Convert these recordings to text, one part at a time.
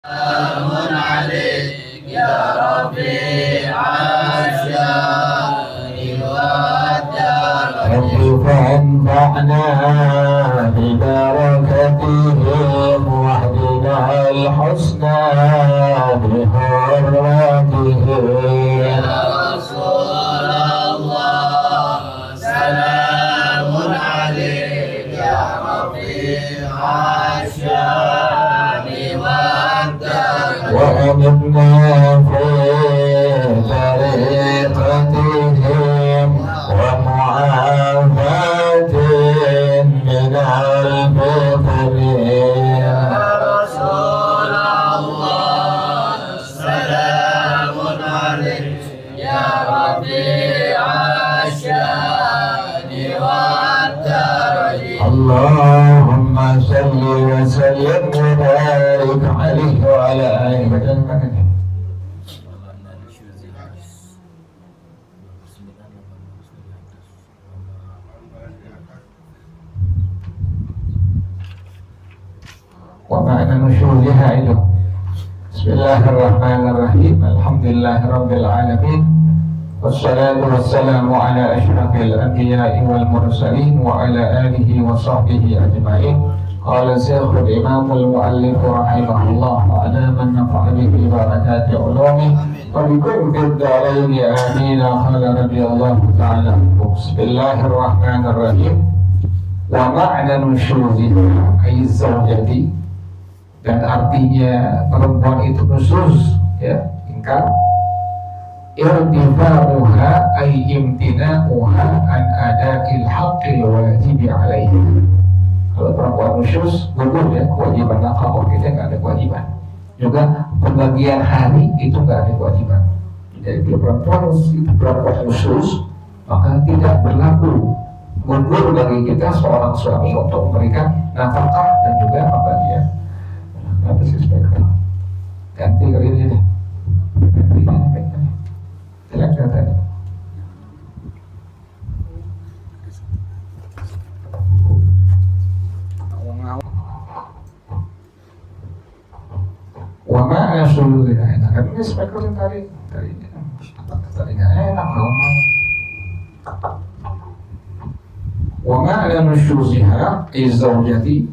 سلام عليك يا رفيع الشان والدرجات رب فانفعنا ببركتهم واهدنا الحسنى بحرمتهم يا رسول الله سلام عليك يا رفيع الشان والدرجات وأمنا في طريقتهم ومعافاة من الفتن يا رسول الله سلام عليك يا رفيع الشان والدرجات اللهم صل وسلم وبارك عليه وعلى آله وسلم. ومعنى نشوزها itu. Bismillahirrahmanirrahim. Alhamdulillahirabbil alamin. Wassalatu wassalamu ala asyrafil anbiya'i wal mursalin wa ala alihi wa sahbihi ajma'in. Qala Syekhul Imamul Muallif rahimahullah wa ala man nafa'a bihi barakati ulumi wa bikum fid daraini amin. Qala radhiyallahu ta'ala. Bismillahirrahmanirrahim. Wa ma'na nusyuziha ay zawjati, dan artinya perempuan itu nusyuz, ya, ingkar. Irtifa'uha ay imtina'uha an ada'il haqqil wajibi alaihi. Kalau perempuan nusyuz, gugur ya, kewajiban nafkah kita nggak ada kewajiban. Juga pembagian hari itu nggak ada kewajiban. Jadi kalau perempuan nusyuz, maka tidak berlaku gugur bagi kita seorang suami untuk memberikan nafkah dan juga pembagian. Apa sih spektra? Ganti kali ini deh. Ganti ini. Jelek tadi. Wa ma'na syuzina enak. Kan ini spektra yang tadi. Tadinya enak ngomong. Wa ma'na nusyuziha izzawjati,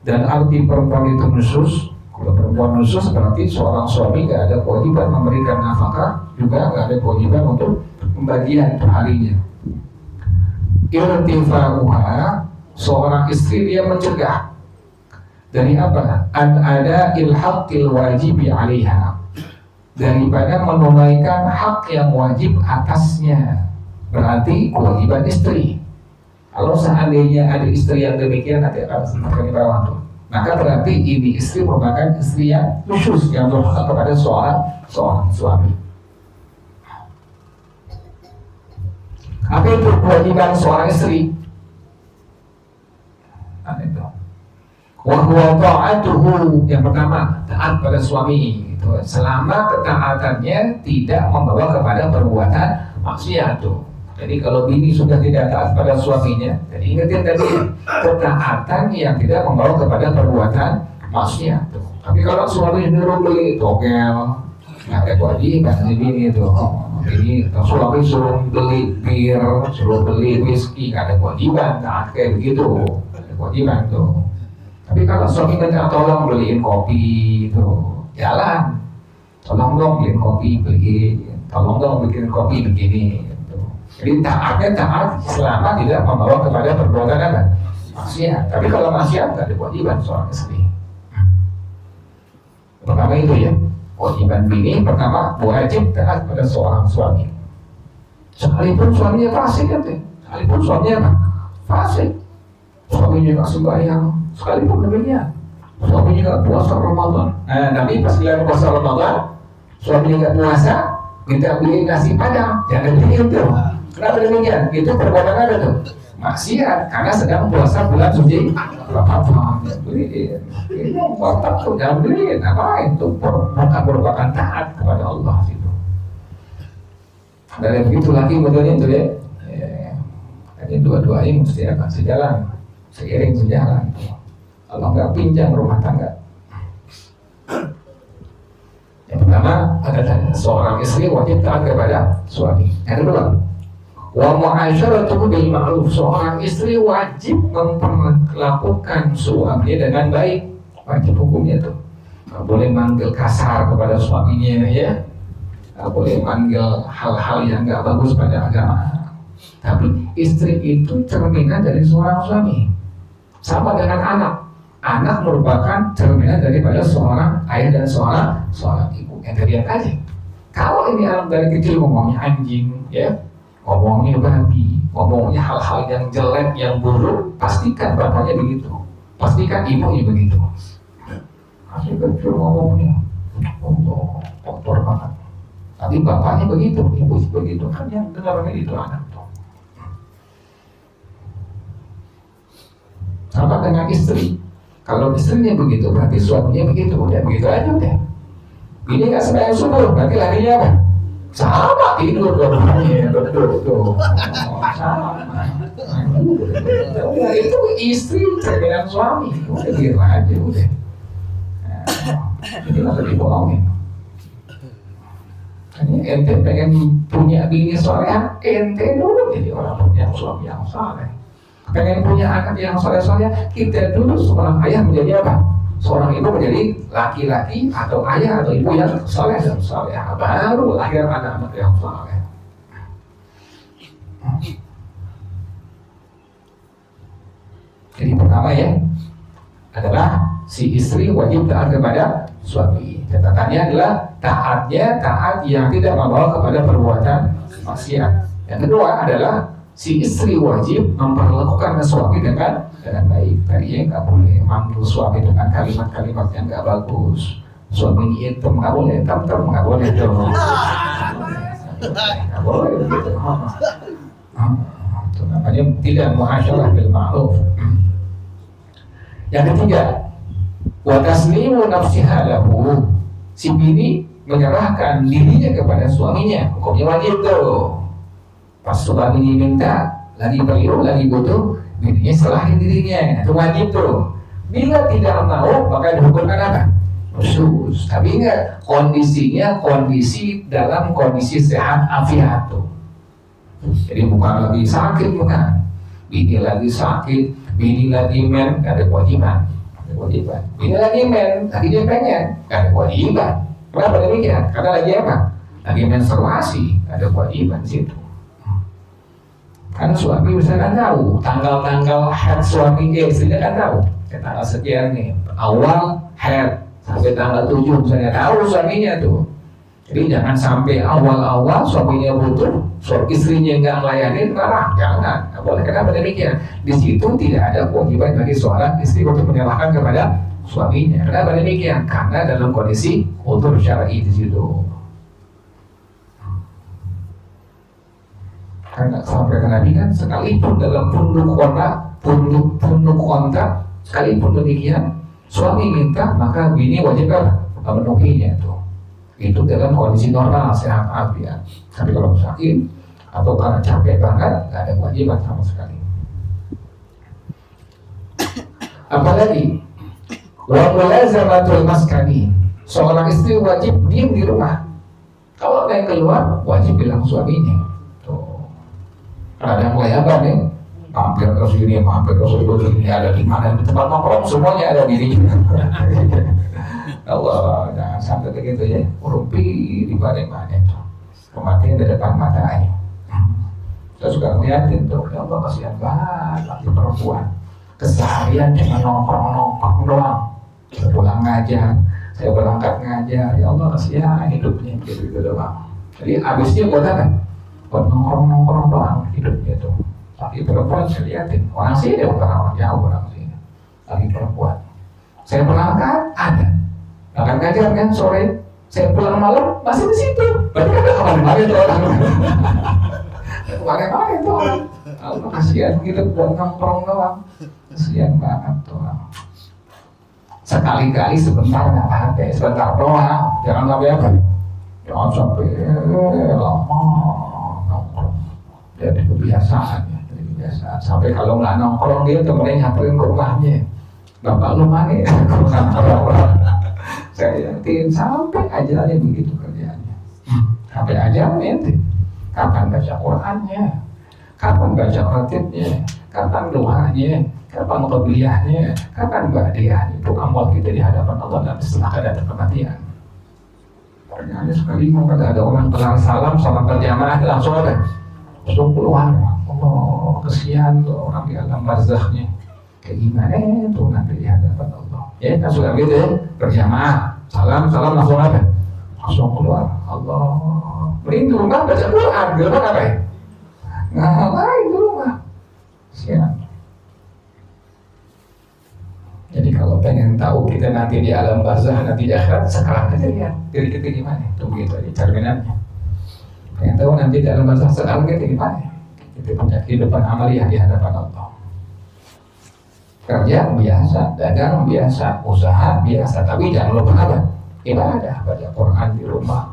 dan arti perempuan itu nusyuz. Kalau perempuan nusyuz berarti seorang suami nggak ada kewajiban memberikan nafkah, juga nggak ada kewajiban untuk pembagian per harinya. Irtifa'uha, seorang istri dia mencegah dari apa? An ada ilhaqil wajibi 'alaiha, daripada menunaikan hak yang wajib atasnya. Berarti kewajiban istri. Kalau seandainya ada istri yang demikian, nanti akan seperti bawah tuh, maka berarti ini istri merupakan istri yang nusyuz, yang berhak kepada seorang suami. Apa itu kewajiban seorang istri? Nah, itu. Wa huwa ta'atuhu, yang pertama taat pada suami itu, selama ketaatannya tidak membawa kepada perbuatan maksiat tuh. Jadi kalau bini sudah tidak taat pada suaminya, jadi ingetin tadi, ketaatan yang tidak membawa kepada perbuatan maksiat tuh. Tapi kalau suami nyuruh beli togel, nggak ada kewajiban si bini itu. Jadi suami suruh beli bir, suruh beli whisky, nggak ada kewajiban taat kayak begitu, nggak ada kewajiban tuh. Tapi kalau suami minta tolong beliin kopi tuh, jalan, tolong dong beliin kopi, beliin, tolong dong bikin kopi begini. Jadi taatnya taat selama tidak membawa kepada perbuatan apa? Maksiat. Tapi kalau maksiat tidak ada kewajiban seorang istri. Pertama itu ya, kewajiban bini pertama wajib taat pada seorang suami. Sekalipun suaminya fasik kan, sekalipun suaminya apa? Fasik. Suaminya nggak sembahyang, sekalipun demikian. Suaminya nggak puasa Ramadan. Nah, tapi pas dia puasa Ramadan, suaminya nggak puasa, minta beli nasi padang, jangan beli itu. Kenapa demikian? Itu perbuatan apa tuh? Maksiat, karena sedang puasa bulan suci Ramadan. Beliin, ini kotak tuh jangan beliin. Apa itu? Bukan merupakan taat kepada Allah itu. Dan begitu lagi modelnya itu ya. Jadi dua-duanya mesti akan sejalan, seiring sejalan. Kalau nggak pinjam rumah tangga. seorang istri wajib taat kepada suami. Yang kedua, wa mu'asyaratuhu bil ma'ruf, seorang istri wajib memperlakukan suaminya dengan baik. Wajib hukumnya tuh. Nggak boleh manggil kasar kepada suaminya ya. Nggak boleh manggil hal-hal yang nggak bagus pada agama. Tapi istri itu cerminan dari seorang suami. Sama dengan anak. Anak merupakan cerminan daripada seorang ayah dan seorang ibu. Yang terlihat aja. Kalau ini anak dari kecil ngomongnya anjing, ya, ngomongnya babi, ngomongnya hal-hal yang jelek, yang buruk, pastikan bapaknya begitu. Pastikan ibunya begitu. Masih kecil ngomongnya, kotor banget. Tapi bapaknya begitu, ibu begitu, kan yang dengarnya itu anak tuh. Sama dengan istri. Kalau istrinya begitu, berarti suaminya begitu. Udah begitu aja udah. Ini nggak sembahyang subuh, berarti larinya apa? Sama tidur bapaknya, betul. Sama. Itu istri cerminan suami. Udah gitu aja udah. Ini nggak dibohongin. Ini ente pengen punya bini soleh, ente dulu jadi orang punya suami yang soleh. Pengen punya anak yang soleh-soleh, kita dulu seorang ayah menjadi apa? Seorang ibu menjadi laki-laki atau ayah atau ibu yang soleh dan soleh. Baru lahir anak-anak yang soleh. Jadi pertama ya adalah si istri wajib taat kepada suami. Catatannya adalah taat yang tidak membawa kepada perbuatan maksiat. Yang kedua adalah si istri wajib memperlakukan suami dengan baik. Tadinya nggak boleh manggil suami dengan kalimat-kalimat yang nggak bagus. Suami itu nggak boleh, tem nggak boleh dong. Nggak boleh gitu. Itu namanya tidak muasyarah bil ma'ruf. Yang ketiga, wa taslimu nafsiha lahu, si bini menyerahkan dirinya kepada suaminya. Hukumnya wajib tuh. Pas suami minta, lagi perlu, lagi butuh, bininya serahin dirinya. Itu wajib tuh. Bila tidak mau, maka dihukumkan apa? Khusus. Tapi ingat, kondisinya dalam kondisi sehat afiat tuh. Jadi bukan lagi sakit, bukan. Bini lagi sakit, bini lagi men, gak ada kewajiban. Bini lagi men, lagi dia pengen, gak ada kewajiban. Kenapa demikian? Karena lagi apa? Lagi menstruasi, gak ada kewajiban di situ. Kan suami bisa kan tahu tanggal-tanggal haid suami istrinya kan tahu. Tanggal sekian nih, awal haid sampai tanggal 7 misalnya tahu suaminya tuh. Jadi jangan sampai awal-awal suaminya butuh, istrinya nggak ngelayanin, marah, jangan. Nggak boleh. Kenapa demikian? Di situ tidak ada kewajiban bagi seorang istri untuk menyalahkan kepada suaminya. Kenapa demikian? Karena dalam kondisi udzur syar'i di situ. Karena sampai ke Nabi kan sekalipun dalam punduk kontak, sekalipun demikian suami minta maka bini wajib memenuhinya tuh. Itu dalam kondisi normal sehat afiat. Tapi kalau sakit atau karena capek banget, nggak ada kewajiban sama sekali. Apalagi wa mulazamatul maskani, seorang istri wajib diam di rumah. Kalau ada yang keluar, wajib bilang suaminya. Ada yang kelayaban nih, mampir ke sini, mampir ke sini, ada di mana, di tempat nongkrong semuanya ada dirinya. Allah, jangan sampai begitu ya, rumpi di mana itu, kematian di depan matanya. Saya suka ngeliatin tuh, ya Allah kasihan banget laki perempuan, keseharian cuma nongkrong doang. Saya pulang ngajar, saya berangkat ngajar, ya Allah kasihan hidupnya gitu doang. Jadi habisnya buat apa? Buat nongkrong doang hidupnya tuh. Laki perempuan saya liatin, orang sini bukan orang jauh, orang sini laki perempuan. Saya berangkat ada, akan ngajar kan sore, saya pulang malam masih di situ. Berarti kan kemana-mana itu orang. Kemana-mana itu orang. Allah kasihan hidup buat nongkrong doang, kasihan banget tuh orang. Sekali-kali sebentar nggak apa-apa, sebentar doang, jangan sampai apa? Jangan sampai lama. Jadi kebiasaan ya, sampai kalau nggak nongkrong dia temennya nyamperin ke rumahnya, bapak lu mana ya? Saya yakin sampai ajalnya begitu kerjaannya. Sampai aja ente. Kapan baca Qurannya? Kapan baca khatibnya? Kapan doanya? Kapan qabliyahnya? Kapan ba'diyahnya? Itu amal kita di hadapan Allah dan setelah keadaan kematian. Pertanyaannya sekali mau ada orang kenal salam sama berjamaah langsung ada. Langsung keluar. Allah, kesian tuh orang di alam barzahnya. Kayak gimana itu nanti di hadapan Allah. Ya kan sudah gitu ya, berjamaah, salam langsung apa? Langsung keluar. Allah, mending di rumah baca Quran, di rumah apa ya? Ngapain di rumah? Siap. Jadi kalau pengen tahu kita nanti di alam barzah, nanti di akhirat, sekarang aja lihat diri kita gimana. Itu begitu di cerminannya. Pengen tahu nanti di alam barzah, sekarang kita gimana? Kita punya kehidupan amaliah di hadapan Allah. Kerja biasa, dagang biasa, usaha biasa, tapi jangan lupa apa? Ibadah, baca Quran di rumah,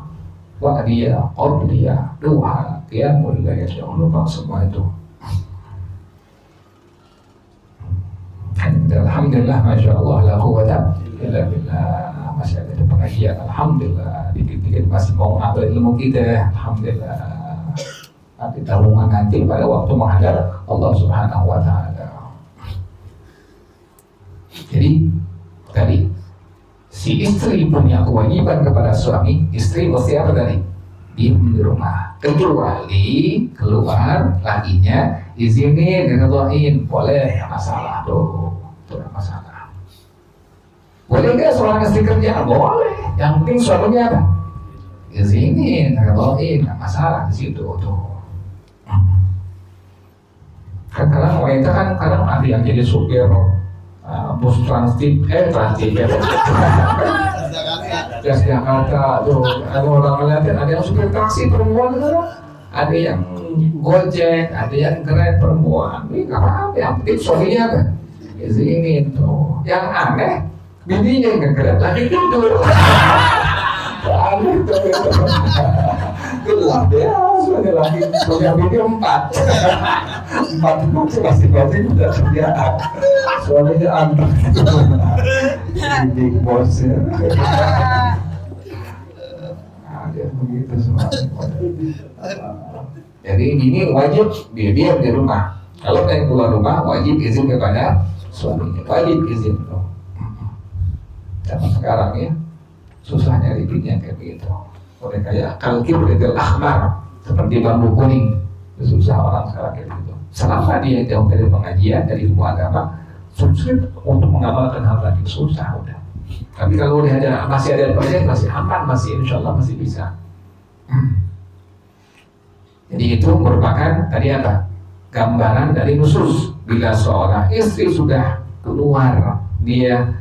wa'diyah, qabliyah, duha, qiyamul lail, jangan lupa semua itu. Alhamdulillah, masya Allah, la quwwata illa billah. Masih ada pengajian, alhamdulillah. Dikit-dikit masih mau ngambil ilmu kita, alhamdulillah. Nanti tabungan nanti pada waktu menghadap Allah Subhanahu wa Ta'ala. Jadi tadi si istri punya kewajiban kepada suami, istri mesti apa tadi? Diam di rumah. Kecuali keluar lakinya izinin ngedoain, boleh, masalah tuh, tidak masalah. Boleh nggak seorang istri kerja? Boleh. Yang penting suaminya apa? Izinin ngedoain, nggak masalah di situ tuh. Kan kadang wanita kan kadang ada yang jadi supir. Bus transit ya, Jakarta tuh, ada orang ngeliatin, ada yang supir taksi perempuan tuh, ada yang Gojek, ada yang Grab perempuan, ini nggak apa-apa, yang penting suaminya apa? Izinin tuh. Yang aneh, bininya yang nge-Grab lagi tidur. Aneh tuh, gelap ya, sudah lagi punya bini 4 itu masing-masing udah terbiasa. Suaminya antar big boss ya. Ada begitu semua. Jadi ini wajib dia di rumah. Kalau pengen keluar rumah wajib izin kepada suaminya. Wajib izin tuh. Zaman sekarang ya susah nyari bini yang kayak begitu. Oleh kayak kalkibul ahmar seperti bambu kuning. Susah orang sekarang kayak gitu. Selama dia jauh dari pengajian, dari ilmu agama, sulit untuk mengamalkan hal tadi, susah udah. Tapi kalau dia ada, masih ada proyek, masih aman, masih insya Allah masih bisa. Jadi itu merupakan tadi apa? Gambaran dari nusus. Bila seorang istri sudah keluar, dia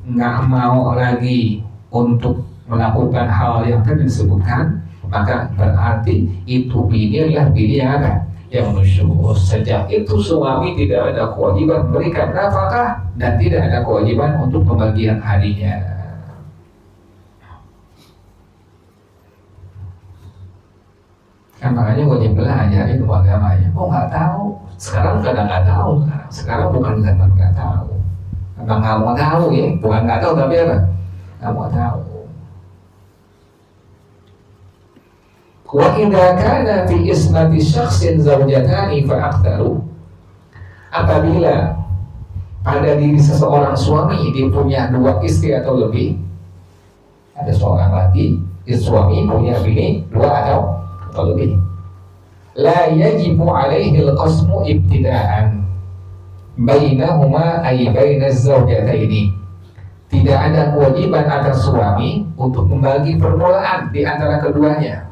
nggak mau lagi untuk melakukan hal yang tadi disebutkan, maka berarti itu bini adalah bini yang ada yang nusyuz. Sejak itu suami tidak ada kewajiban memberikan nafkah dan tidak ada kewajiban untuk pembagian harinya. Kan makanya wajib belajar ilmu agamanya. Oh nggak tahu. Sekarang kadang nggak tahu. Sekarang bukan zaman nggak tahu. Memang nggak mau tahu ya. Bukan nggak tahu tapi apa? Nggak mau tahu. Wa idza kana fi ismati syakhsin zawjatani fa aktsaru. Apabila pada diri seseorang suami dia punya 2 istri atau lebih, ada seorang laki, suami punya bini 2 atau lebih, la yajibu alaihi al-qasmu ibtida'an bainahuma ay bainaz zawjataini. Tidak ada kewajiban atas suami untuk membagi permulaan di antara keduanya.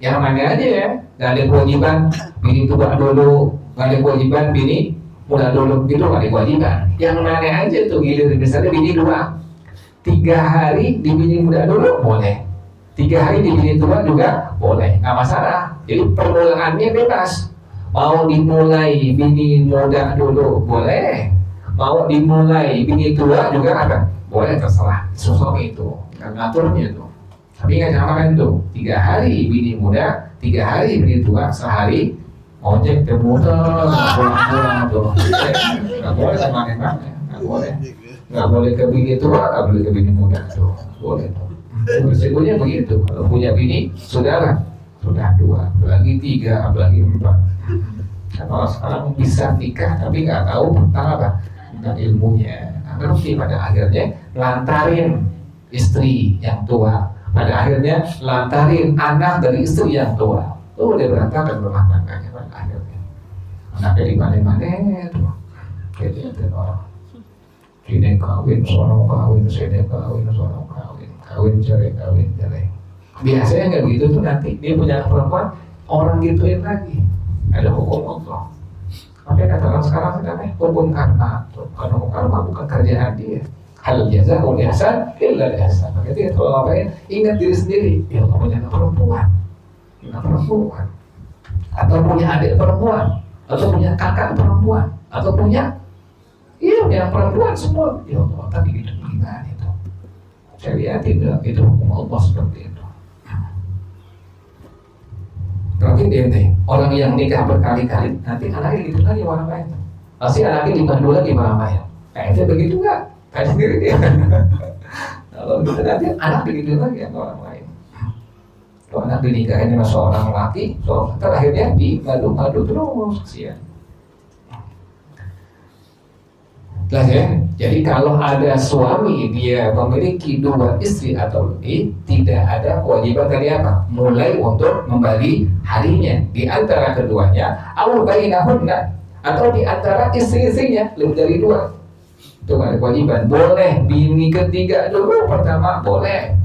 Yang mana aja ya, gak ada kewajiban bini tua dulu, gak ada kewajiban bini muda dulu, itu gak ada kewajiban. Yang mana aja tuh gilir, misalnya bini 2, 3 hari di bini muda dulu boleh, 3 hari di bini tua juga boleh, gak masalah. Jadi permulaannya bebas. Mau dimulai bini muda dulu boleh, mau dimulai bini tua juga apa? Boleh, terserah suami itu, ngaturnya itu. Tapi nggak samakan tuh 3 hari bini muda, 3 hari bini tua, sehari ojek ke motor, pulang-pulang tuh. Nggak boleh sama-sama, nggak boleh. Nggak boleh ke bini tua, nggak boleh ke bini muda tuh. Boleh tuh. Resikonya begitu. Kalau punya bini, saudara sudah 2, apalagi 3, apalagi 4. Kalau sekarang bisa nikah tapi nggak tahu tentang apa, tentang ilmunya. Ngerti pada akhirnya lantarin istri yang tua, pada akhirnya lantarin anak dari istri yang tua. Udah berantakan rumah tangganya pada akhirnya. Anaknya di mana-mana tuh, kayak orang. Sini kawin, sono kawin, sini kawin, sono kawin, kawin cerai. Biasanya nggak gitu tuh, nanti dia punya perempuan, orang gituin lagi. Ada hukum Allah. Tapi kata orang sekarang namanya hukum karma. Karena hukum karma bukan kerjaan dia. Hal jasa, hal ihsan, illa ihsan. Makanya kalau ngapain, ingat diri sendiri. Ya Allah punya anak perempuan, atau punya adik perempuan, atau punya kakak perempuan, atau punya yang perempuan semua. Ya Allah, tapi itu gimana itu? Saya lihat itu hukum Allah seperti itu. Berarti dia orang yang nikah berkali-kali, nanti anaknya gitu lagi orang lain. Pasti anaknya dibantu lagi orang lain. Nah itu begitu nggak? Kayak sendiri dia. Kalau gitu nanti anak begitu lagi sama orang lain. Kalau anak dinikahin sama seorang laki, terakhirnya dimadu-madu terus kesian. Jelas ya? Jadi kalau ada suami dia memiliki 2 istri atau lebih, tidak ada kewajiban tadi apa? Mulai untuk membagi harinya di antara keduanya, atau bainahunna, atau di antara istri-istrinya lebih dari 2. Itu ada kewajiban. Boleh bini ketiga dulu pertama, boleh.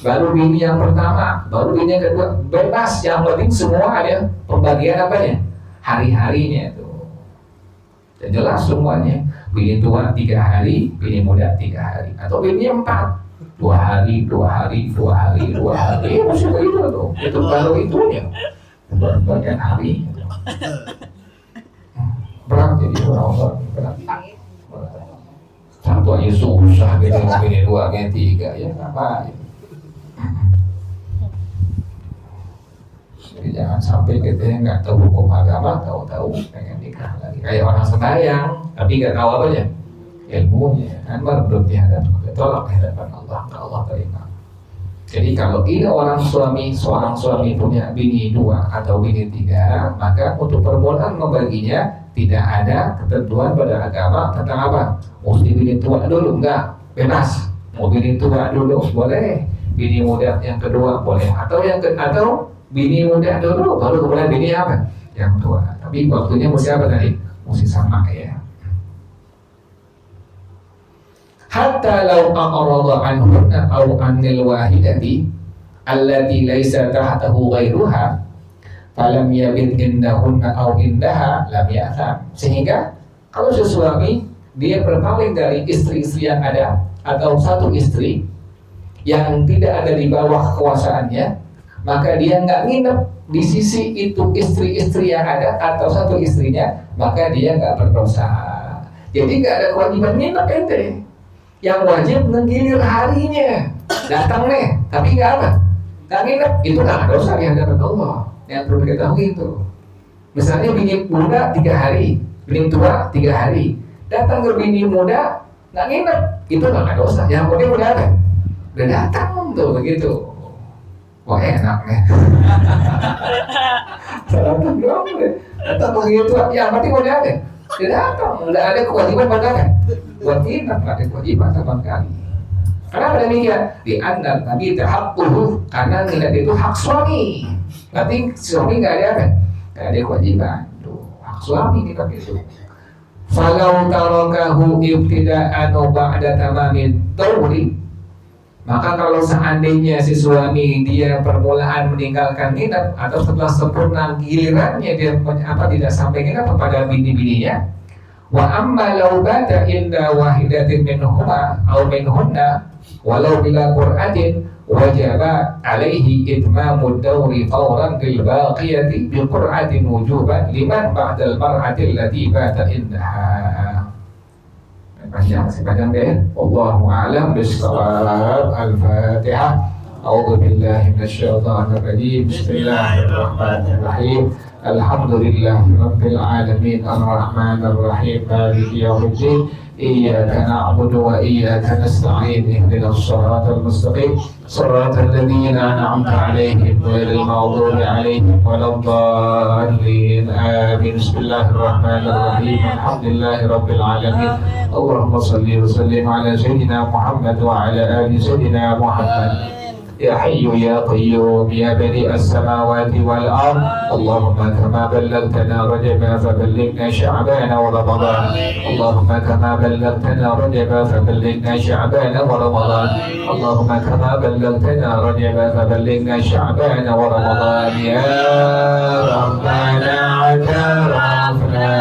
Baru bini yang pertama, baru bini yang kedua, bebas. Yang penting semua ada pembagian apanya? Hari-harinya itu. Dan jelas semuanya. Bini tua 3 hari, bini muda 3 hari, atau bini 4, 2 hari, 2 hari, 2 hari, 2 hari, masih begitu tuh. Itu baru itunya, bagian hari. Berat jadi orang berat. Satu aja susah gitu, bini 2, bini 3 ya apa? Jadi jangan sampai kita nggak tahu hukum agama, tahu-tahu pengen nikah lagi. Kayak orang sembahyang, tapi nggak tahu apa ya ilmunya, kan baru belum dihadapkan, tolak hadapan Allah terima. Jadi kalau ini seorang suami punya bini 2 atau bini 3, maka untuk permulaan membaginya tidak ada ketentuan pada agama tentang apa. Mesti bini tua dulu, enggak, bebas. Mau bini tua dulu boleh, bini muda yang kedua boleh, atau bini muda dulu, baru kemudian bini apa? Yang tua. Tapi waktunya mesti apa tadi? Mesti sama ya. Hatta law a'rada anhunna aw anil wahidati allati laysa tahtahu ghairuha falam yabit indahunna aw indaha lam ya'tham. Sehingga kalau suami dia berpaling dari istri-istri yang ada atau satu istri yang tidak ada di bawah kekuasaannya, maka dia nggak nginep di sisi itu istri-istri yang ada atau satu istrinya, maka dia nggak berdosa. Jadi nggak ada kewajiban nginep ente. Yang wajib menggilir harinya, datang nih, tapi nggak apa, nggak nginep, itu nggak dosa di hadapan Allah. Yang perlu kita tahu itu. Misalnya bini muda 3 hari, bini tua 3 hari, datang ke bini muda nggak nginep, itu nggak dosa. Yang penting udah apa? Udah datang tuh begitu. Wah enak nih. Datang dong deh. Datang begitu. Yang penting udah ada. Udah datang. Udah ada kewajiban pada kan? Buat kita nggak ada kewajiban sama sekali. Kenapa demikian? Di andal Nabi terhakul karena nilai itu hak suami. Nanti suami nggak ada apa? Nggak ada kewajiban. Tuh hak suami kita gitu. Falau tarakahu ibtida'an ba'da tamamin tawri. Maka kalau seandainya si suami dia permulaan meninggalkan nginep atau setelah sempurna gilirannya dia tidak sampai nginep kepada bini-bininya, wa amma law bata inda wahidatin minhuma aw minhunna walau bila qur'atin wajaba alaihi itmamud dawri fawran bil baqiyati bi qur'atin wujuban liman ba'dal mar'ati allati bata indaha. Panjang deh. Wallahu a'lam bishawab. Al-Fatihah. A'udzu billahi minasyaitonir rajim. Bismillahirrahmanirrahim. Alhamdulillahirabbil alamin arrahmanir rahim maliki yaumiddin. إياك نعبد وإياك نستعين اهدنا الصراط المستقيم صراط الذين أنعمت عليهم غير المغضوب عليهم ولا الضالين آمين. بسم الله الرحمن الرحيم الحمد لله رب العالمين اللهم صل وسلم على سيدنا محمد وعلى آل سيدنا محمد. يا حي يا قيوم يا بديع السماوات والأرض اللهم كما بلغتنا رجب فبلغنا شعبان ورمضان اللهم كما بلغتنا رجب فبلغنا شعبان ورمضان اللهم كما بلغتنا رجب فبلغنا شعبان ورمضان. يا ربنا اعترفنا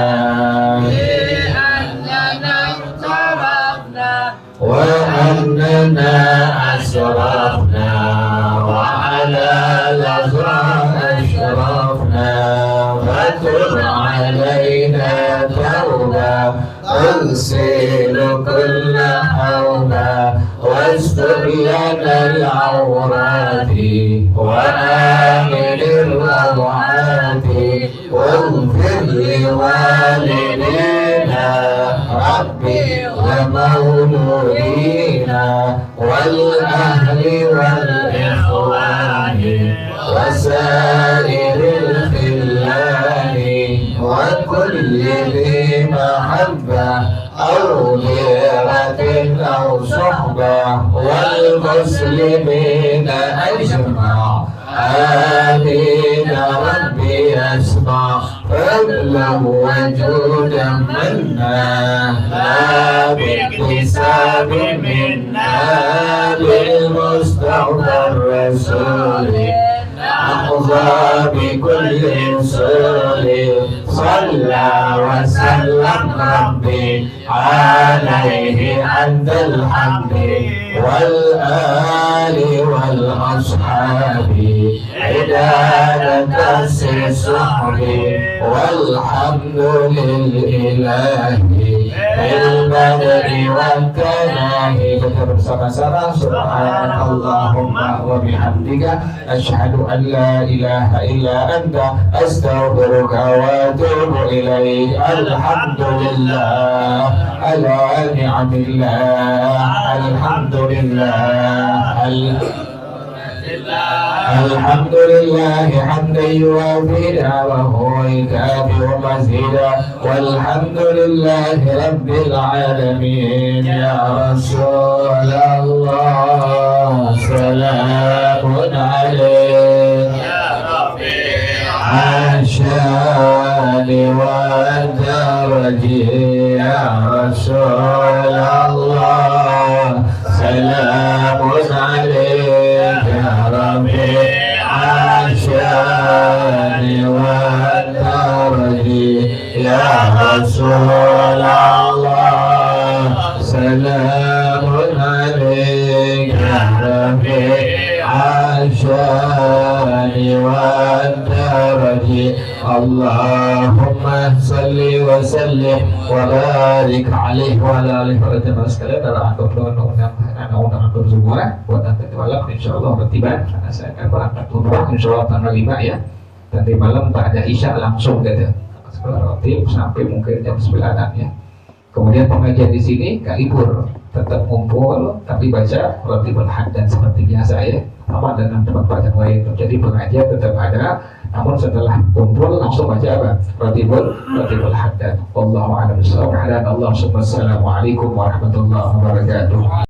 وأننا أسرفنا وعلى الأسرار أشرفنا فتب علينا توبة اغسل كل حوبة واستر لنا العورات وآمن الروعات واغفر لوالدينا ربي ومولودينا والأهل والإخوان وسائر الخلان وكل ذي محبة أو غيرة أو صحبة والمسلمين أجمع آمين. ربي أسمع فضلا وجودا منا لا باكتساب منا بالمصطفى الرسول أحظى بكل سور صلى وسلم ربي عليه عند الحمد والآل والأصحاب عداد الصحب والحمد لله بالبدر والتناهي. Kita bersama-sama subhanakallahumma wa bihamdika asyhadu an la ilaha illa anta astaghfiruka wa atubu ilaik. Alhamdulillah ala ni'amillah alhamdulillah الحمد لله حمدا يوافي نعمه ويكافئ مزيدا والحمد لله رب العالمين. يا رسول الله سلام عليك يا رفيع الشان والدرج. يا رسول الله سلام عليك يا رفيع الشان والدرج. يا رسول الله سلام عليك يا رفيع الشان والدرج. اللهم صل وسلم وبارك عليه وعلى آله وصحبه sekalian. Adalah undang-undang semua buat nanti malam insyaallah bertiba karena saya akan berangkat umrah insyaallah tanggal 5 ya. Nanti malam pada Isya langsung gitu. Sekolah roti sampai mungkin jam 9-an ya. Kemudian pengajian di sini gak libur, tetap kumpul tapi baca roti berhadan seperti biasa ya. Sama dengan tempat baca lain. Jadi pengajian tetap ada, namun setelah kumpul langsung baca apa? Roti berhadan. Wallahu a'lam bishawab. Assalamualaikum warahmatullahi wabarakatuh.